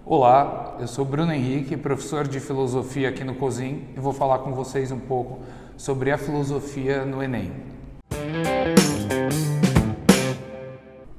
Olá, eu sou Bruno Henrique, professor de filosofia aqui no COSIM e vou falar com vocês um pouco sobre a filosofia no Enem.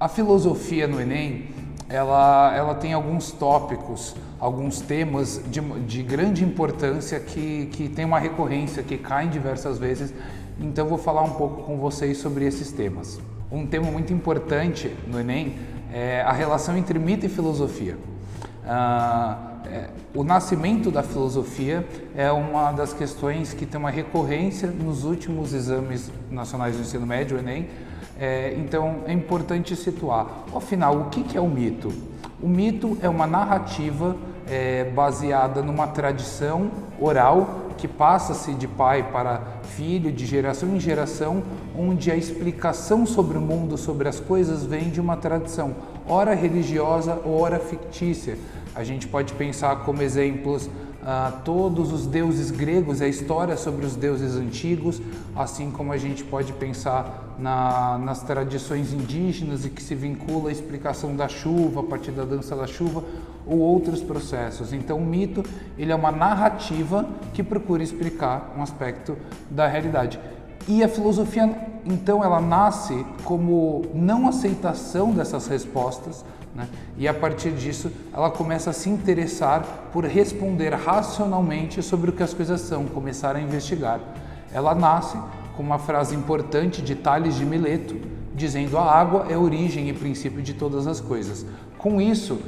A filosofia no Enem, ela tem alguns tópicos, alguns temas de grande importância que tem uma recorrência, que caem diversas vezes, então vou falar um pouco com vocês sobre esses temas. Um tema muito importante no Enem é a relação entre mito e filosofia. O nascimento da filosofia é uma das questões que tem uma recorrência nos últimos exames nacionais do ensino médio, o Enem. Então é importante situar, afinal, o que é o mito? O mito é uma narrativa baseada numa tradição oral que passa-se de pai para filho, de geração em geração, onde a explicação sobre o mundo, sobre as coisas, vem de uma tradição, ora religiosa, ora fictícia. A gente pode pensar como exemplos todos os deuses gregos, a história sobre os deuses antigos, assim como a gente pode pensar nas tradições indígenas e que se vincula à explicação da chuva, a partir da dança da chuva, ou outros processos. Então o mito ele é uma narrativa que procura explicar um aspecto da realidade. E a filosofia, então, ela nasce como não aceitação dessas respostas, né? E a partir disso ela começa a se interessar por responder racionalmente sobre o que as coisas são, começar a investigar. Ela nasce com uma frase importante de Tales de Mileto, dizendo: a água é a origem e princípio de todas as coisas. Com isso,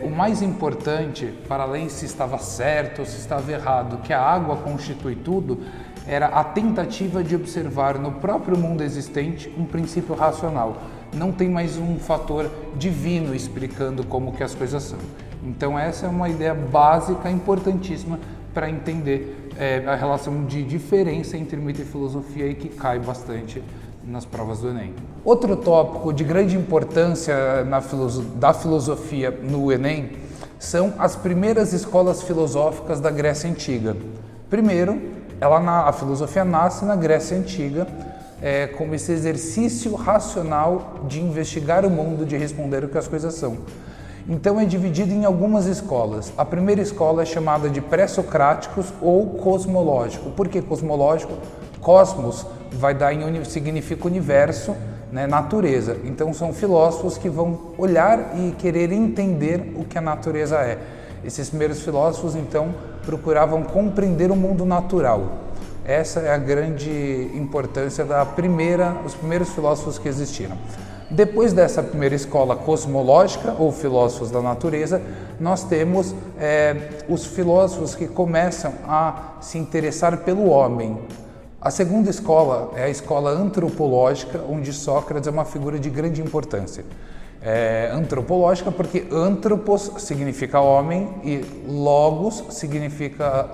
o mais importante, para além se estava certo ou se estava errado, que a água constitui tudo, era a tentativa de observar no próprio mundo existente um princípio racional. Não tem mais um fator divino explicando como que as coisas são. Então essa é uma ideia básica, importantíssima para entender a relação de diferença entre mito e filosofia e que cai bastante nas provas do Enem. Outro tópico de grande importância da filosofia no Enem são as primeiras escolas filosóficas da Grécia Antiga. Primeiro, a filosofia nasce na Grécia Antiga como esse exercício racional de investigar o mundo, de responder o que as coisas são. Então é dividido em algumas escolas. A primeira escola é chamada de pré-socráticos ou cosmológico. Por que cosmológico? Cosmos significa universo, né, natureza. Então são filósofos que vão olhar e querer entender o que a natureza é. Esses primeiros filósofos, então, procuravam compreender o mundo natural. Essa é a grande importância dos primeiros filósofos que existiram. Depois dessa primeira escola cosmológica, ou filósofos da natureza, nós temos os filósofos que começam a se interessar pelo homem. A segunda escola é a escola antropológica, onde Sócrates é uma figura de grande importância. Antropológica porque anthropos significa homem e logos significa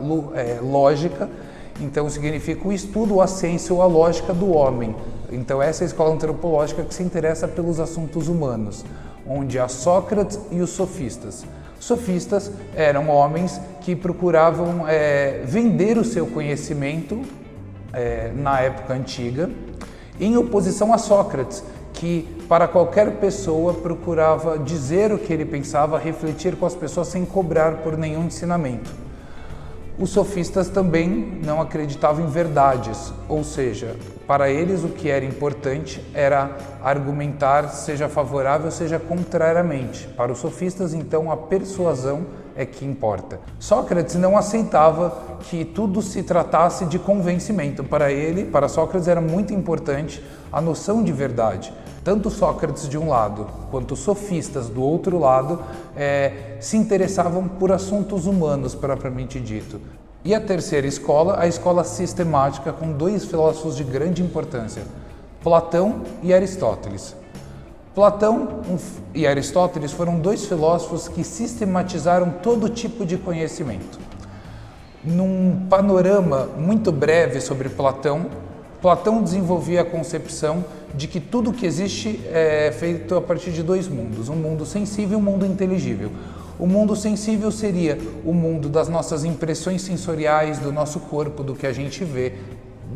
lógica, então significa o estudo, a ciência ou a lógica do homem. Então essa é a escola antropológica que se interessa pelos assuntos humanos, onde há Sócrates e os sofistas. Sofistas eram homens que procuravam vender o seu conhecimento na época antiga, em oposição a Sócrates, que para qualquer pessoa procurava dizer o que ele pensava, refletir com as pessoas sem cobrar por nenhum ensinamento. Os sofistas também não acreditavam em verdades, ou seja, para eles o que era importante era argumentar, seja favorável, seja contrariamente. Para os sofistas, então, a persuasão é que importa. Sócrates não aceitava que tudo se tratasse de convencimento. Para Sócrates era muito importante a noção de verdade. Tanto Sócrates de um lado, quanto os sofistas do outro lado, se interessavam por assuntos humanos, propriamente dito. E a terceira escola, a escola sistemática, com dois filósofos de grande importância, Platão e Aristóteles. Platão e Aristóteles foram dois filósofos que sistematizaram todo tipo de conhecimento. Num panorama muito breve sobre Platão, Platão desenvolvia a concepção de que tudo que existe é feito a partir de dois mundos, um mundo sensível e um mundo inteligível. O mundo sensível seria o mundo das nossas impressões sensoriais, do nosso corpo, do que a gente vê,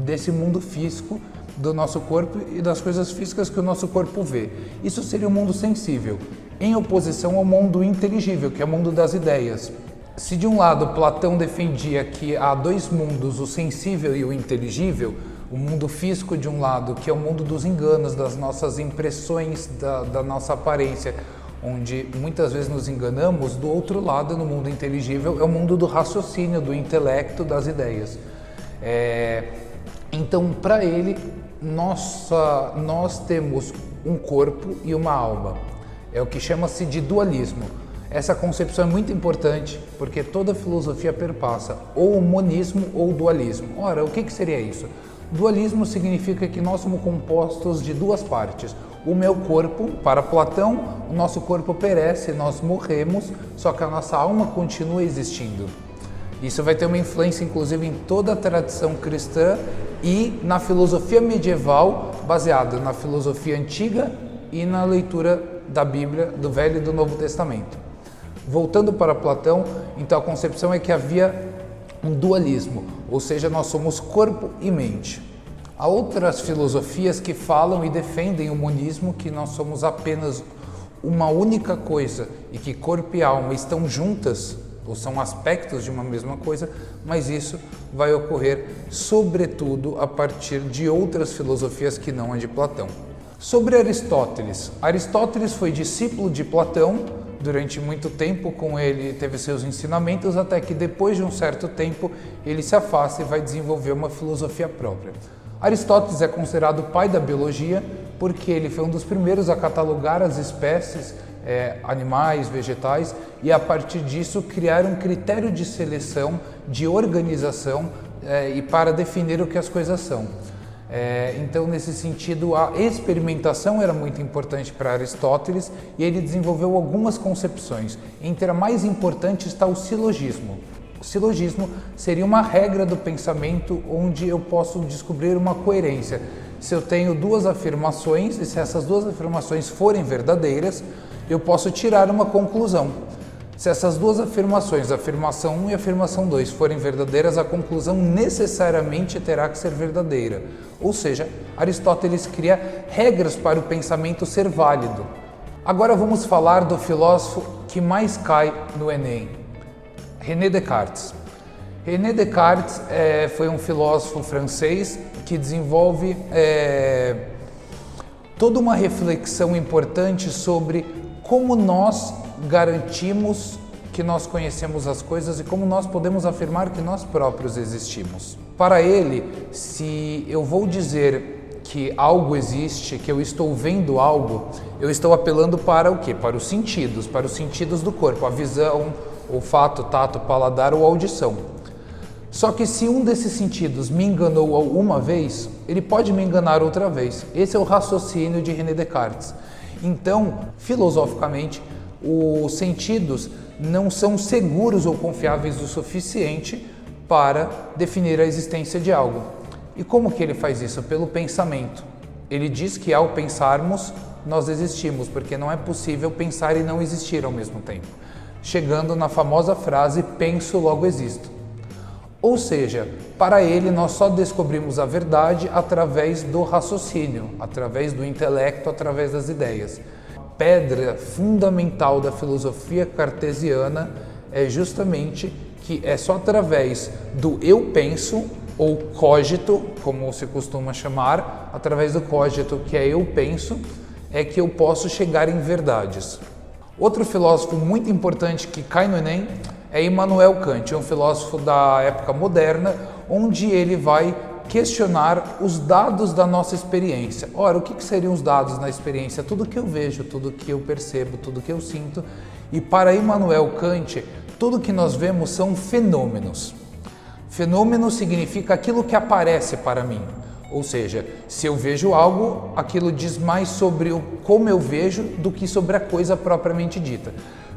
desse mundo físico do nosso corpo e das coisas físicas que o nosso corpo vê. Isso seria o mundo sensível. em oposição ao mundo inteligível, que é o mundo das ideias. Se de um lado Platão defendia que há dois mundos, o sensível e o inteligível, o mundo físico de um lado, que é o mundo dos enganos, das nossas impressões, da nossa aparência, onde muitas vezes nos enganamos, do outro lado, no mundo inteligível, é o mundo do raciocínio, do intelecto, das ideias. Então, para ele, nós temos um corpo e uma alma. É o que chama-se de dualismo. Essa concepção é muito importante porque toda filosofia perpassa ou o monismo ou o dualismo. Ora, o que seria isso? Dualismo significa que nós somos compostos de duas partes. O meu corpo, para Platão, o nosso corpo perece, nós morremos, só que a nossa alma continua existindo. Isso vai ter uma influência, inclusive, em toda a tradição cristã e na filosofia medieval, baseada na filosofia antiga e na leitura da Bíblia, do Velho e do Novo Testamento. Voltando para Platão, então a concepção é que havia um dualismo, ou seja, nós somos corpo e mente. Há outras filosofias que falam e defendem o monismo, que nós somos apenas uma única coisa e que corpo e alma estão juntas, ou são aspectos de uma mesma coisa, mas isso vai ocorrer sobretudo a partir de outras filosofias que não a de Platão. Sobre Aristóteles. Aristóteles foi discípulo de Platão, durante muito tempo com ele teve seus ensinamentos, até que depois de um certo tempo ele se afasta e vai desenvolver uma filosofia própria. Aristóteles é considerado o pai da biologia porque ele foi um dos primeiros a catalogar as espécies, animais, vegetais, e a partir disso criar um critério de seleção, de organização e para definir o que as coisas são. Então, nesse sentido, a experimentação era muito importante para Aristóteles e ele desenvolveu algumas concepções. Entre a mais importante está o silogismo. O silogismo seria uma regra do pensamento onde eu posso descobrir uma coerência. Se eu tenho duas afirmações e se essas duas afirmações forem verdadeiras, eu posso tirar uma conclusão. Se essas duas afirmações, a afirmação 1 e a afirmação 2, forem verdadeiras, a conclusão necessariamente terá que ser verdadeira. Ou seja, Aristóteles cria regras para o pensamento ser válido. Agora vamos falar do filósofo que mais cai no Enem, René Descartes. René Descartes foi um filósofo francês que desenvolve toda uma reflexão importante sobre como nós garantimos que nós conhecemos as coisas e como nós podemos afirmar que nós próprios existimos. Para ele, se eu vou dizer que algo existe, que eu estou vendo algo, eu estou apelando para o quê? Para os sentidos do corpo, a visão, olfato, tato, paladar ou audição. Só que se um desses sentidos me enganou uma vez, ele pode me enganar outra vez. Esse é o raciocínio de René Descartes. Então, filosoficamente, os sentidos não são seguros ou confiáveis o suficiente para definir a existência de algo. E como que ele faz isso? Pelo pensamento. Ele diz que ao pensarmos, nós existimos, porque não é possível pensar e não existir ao mesmo tempo. Chegando na famosa frase, penso, logo existo. Ou seja, para ele nós só descobrimos a verdade através do raciocínio, através do intelecto, através das ideias. Pedra fundamental da filosofia cartesiana é justamente que é só através do eu penso, ou cogito, como se costuma chamar, através do cogito, que é eu penso, é que eu posso chegar em verdades. Outro filósofo muito importante que cai no Enem é Immanuel Kant, um filósofo da época moderna, onde ele vai questionar os dados da nossa experiência. Ora, o que seriam os dados na experiência? Tudo que eu vejo, tudo que eu percebo, tudo que eu sinto. E para Immanuel Kant, tudo que nós vemos são fenômenos. Fenômeno significa aquilo que aparece para mim. Ou seja, se eu vejo algo, aquilo diz mais sobre como eu vejo do que sobre a coisa propriamente dita.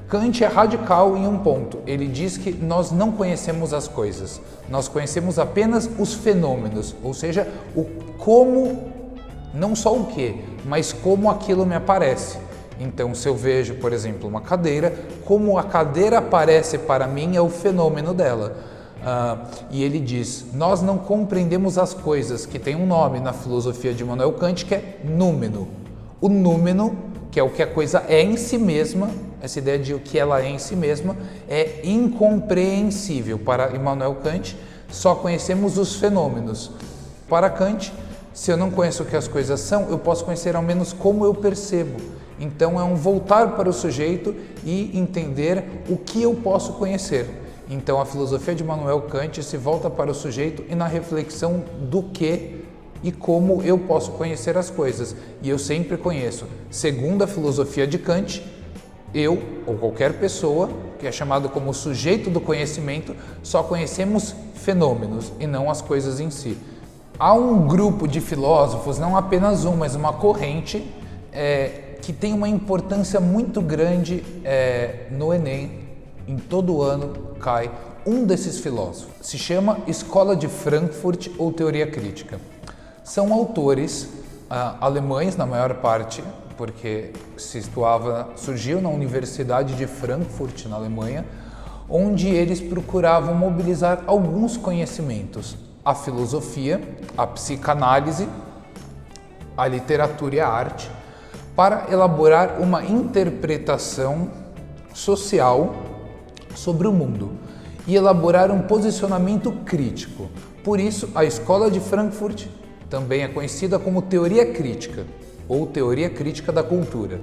Kant é radical em um ponto. Ele diz que nós não conhecemos as coisas, nós conhecemos apenas os fenômenos, ou seja, o como, não só o que, mas como aquilo me aparece. Então, se eu vejo, por exemplo, uma cadeira, como a cadeira aparece para mim é o fenômeno dela. E ele diz, nós não compreendemos as coisas, que tem um nome na filosofia de Immanuel Kant, que é númeno. O númeno que é o que a coisa é em si mesma. Essa ideia de o que ela é em si mesma é incompreensível. Para Immanuel Kant, só conhecemos os fenômenos. Para Kant, se eu não conheço o que as coisas são, eu posso conhecer ao menos como eu percebo. Então é um voltar para o sujeito e entender o que eu posso conhecer. Então a filosofia de Immanuel Kant se volta para o sujeito e na reflexão do que e como eu posso conhecer as coisas. E eu sempre conheço, segundo a filosofia de Kant, eu ou qualquer pessoa que é chamado como sujeito do conhecimento, só conhecemos fenômenos e não as coisas em si. Há um grupo de filósofos, não apenas um, mas uma corrente, que tem uma importância muito grande no Enem. Em todo ano cai um desses filósofos. Se chama Escola de Frankfurt ou Teoria Crítica. São autores alemães, na maior parte, porque surgiu na Universidade de Frankfurt, na Alemanha, onde eles procuravam mobilizar alguns conhecimentos: a filosofia, a psicanálise, a literatura e a arte, para elaborar uma interpretação social sobre o mundo e elaborar um posicionamento crítico. Por isso, a Escola de Frankfurt também é conhecida como teoria crítica ou teoria crítica da cultura.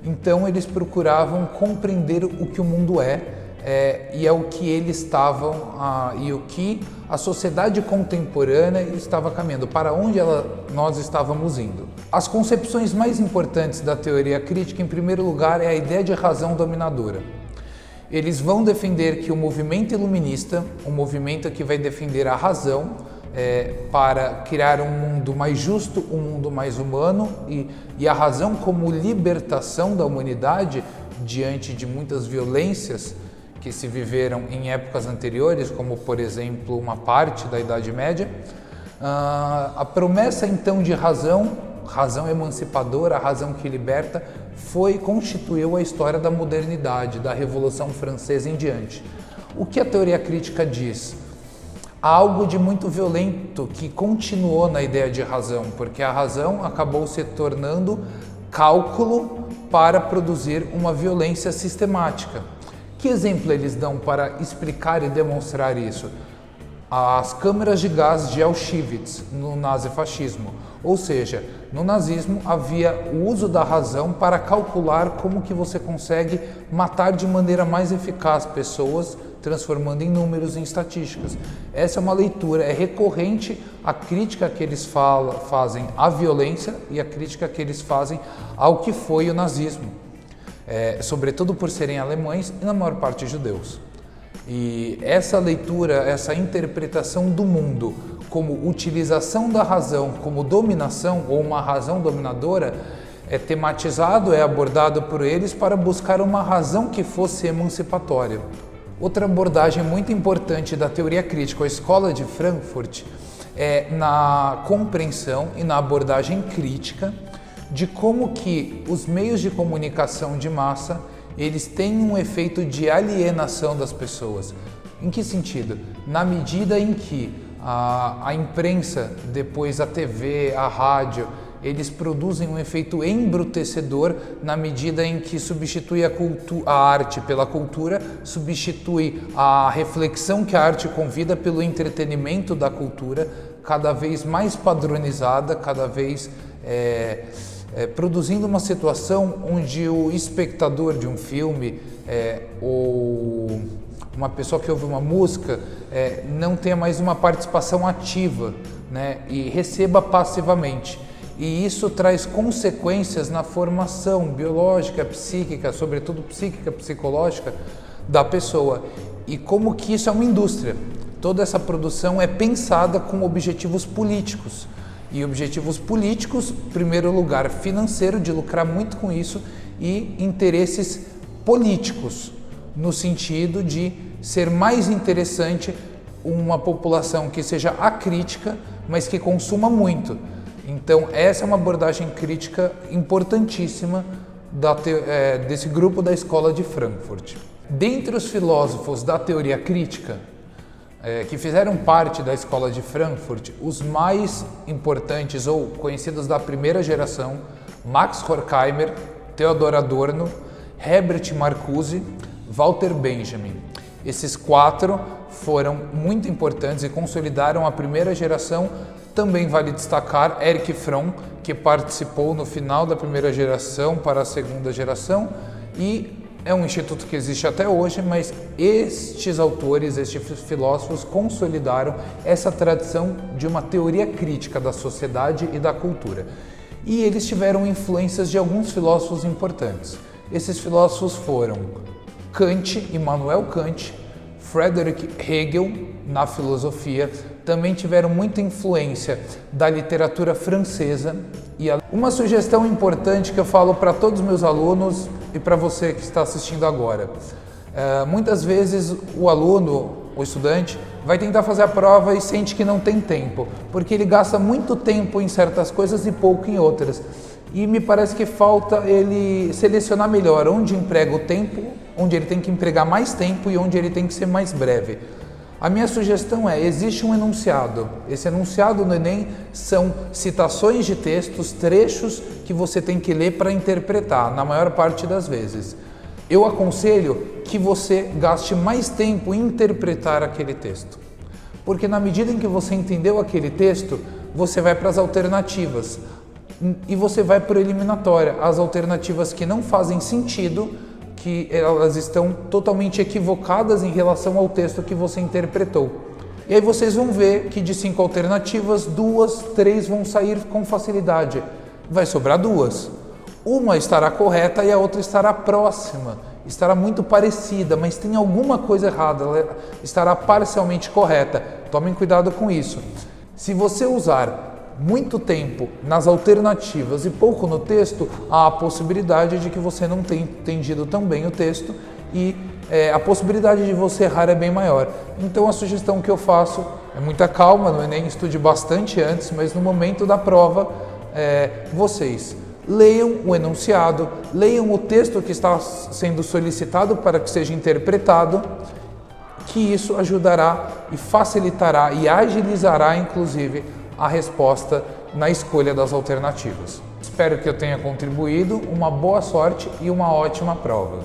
Então, eles procuravam compreender o que o mundo e é o que eles estavam e o que a sociedade contemporânea estava caminhando, para onde nós estávamos indo. As concepções mais importantes da teoria crítica, em primeiro lugar, é a ideia de razão dominadora. Eles vão defender que o movimento iluminista, um movimento que vai defender a razão para criar um mundo mais justo, um mundo mais humano e a razão como libertação da humanidade diante de muitas violências que se viveram em épocas anteriores, como por exemplo uma parte da Idade Média. A promessa então de razão emancipadora, a razão que liberta, constituiu a história da modernidade, da Revolução Francesa em diante. O que a teoria crítica diz? Há algo de muito violento que continuou na ideia de razão, porque a razão acabou se tornando cálculo para produzir uma violência sistemática. Que exemplo eles dão para explicar e demonstrar isso? As câmeras de gás de Auschwitz no nazifascismo, ou seja, no nazismo havia o uso da razão para calcular como que você consegue matar de maneira mais eficaz pessoas, transformando em números, em estatísticas. Essa é uma leitura, é recorrente a crítica que eles fazem à violência e a crítica que eles fazem ao que foi o nazismo, sobretudo por serem alemães e na maior parte judeus. E essa leitura, essa interpretação do mundo como utilização da razão, como dominação ou uma razão dominadora, é tematizado, é abordado por eles para buscar uma razão que fosse emancipatória. Outra abordagem muito importante da teoria crítica, a Escola de Frankfurt, é na compreensão e na abordagem crítica de como que os meios de comunicação de massa eles têm um efeito de alienação das pessoas. Em que sentido? Na medida em que a imprensa, depois a TV, a rádio, eles produzem um efeito embrutecedor na medida em que substitui a arte pela cultura, substitui a reflexão que a arte convida pelo entretenimento da cultura, cada vez mais padronizada, cada vez produzindo uma situação onde o espectador de um filme ou uma pessoa que ouve uma música não tenha mais uma participação ativa, né, e receba passivamente. E isso traz consequências na formação biológica, psíquica, sobretudo psíquica, psicológica da pessoa. E como que isso é uma indústria. Toda essa produção é pensada com objetivos políticos. E objetivos políticos, em primeiro lugar, financeiro, de lucrar muito com isso, e interesses políticos, no sentido de ser mais interessante uma população que seja acrítica, mas que consuma muito. Então, essa é uma abordagem crítica importantíssima desse grupo da Escola de Frankfurt. Dentre os filósofos da teoria crítica, que fizeram parte da Escola de Frankfurt, os mais importantes ou conhecidos da primeira geração, Max Horkheimer, Theodor Adorno, Herbert Marcuse, Walter Benjamin. Esses 4 foram muito importantes e consolidaram a primeira geração. Também vale destacar Erich Fromm, que participou no final da primeira geração para a segunda geração, e é um instituto que existe até hoje, mas estes autores, estes filósofos consolidaram essa tradição de uma teoria crítica da sociedade e da cultura. E eles tiveram influências de alguns filósofos importantes. Esses filósofos foram Kant, Immanuel Kant, Friedrich Hegel na filosofia, também tiveram muita influência da literatura francesa. E uma sugestão importante que eu falo para todos os meus alunos e para você que está assistindo agora. Muitas vezes o aluno, o estudante, vai tentar fazer a prova e sente que não tem tempo, porque ele gasta muito tempo em certas coisas e pouco em outras. E me parece que falta ele selecionar melhor onde emprega o tempo, onde ele tem que empregar mais tempo e onde ele tem que ser mais breve. A minha sugestão é, existe um enunciado. Esse enunciado no Enem são citações de textos, trechos que você tem que ler para interpretar, na maior parte das vezes. Eu aconselho que você gaste mais tempo em interpretar aquele texto. Porque na medida em que você entendeu aquele texto, você vai para as alternativas. E você vai para a eliminatória, as alternativas que não fazem sentido, que elas estão totalmente equivocadas em relação ao texto que você interpretou. E aí vocês vão ver que de 5 alternativas, 2, 3 vão sair com facilidade. Vai sobrar 2. Uma estará correta e a outra estará próxima, estará muito parecida, mas tem alguma coisa errada, ela estará parcialmente correta. Tomem cuidado com isso. Se você usar muito tempo nas alternativas e pouco no texto, há a possibilidade de que você não tenha entendido tão bem o texto e a possibilidade de você errar é bem maior. Então a sugestão que eu faço é muita calma no Enem, estude bastante antes, mas no momento da prova, vocês leiam o enunciado, leiam o texto que está sendo solicitado para que seja interpretado, que isso ajudará e facilitará e agilizará, inclusive, a resposta na escolha das alternativas. Espero que eu tenha contribuído, uma boa sorte e uma ótima prova.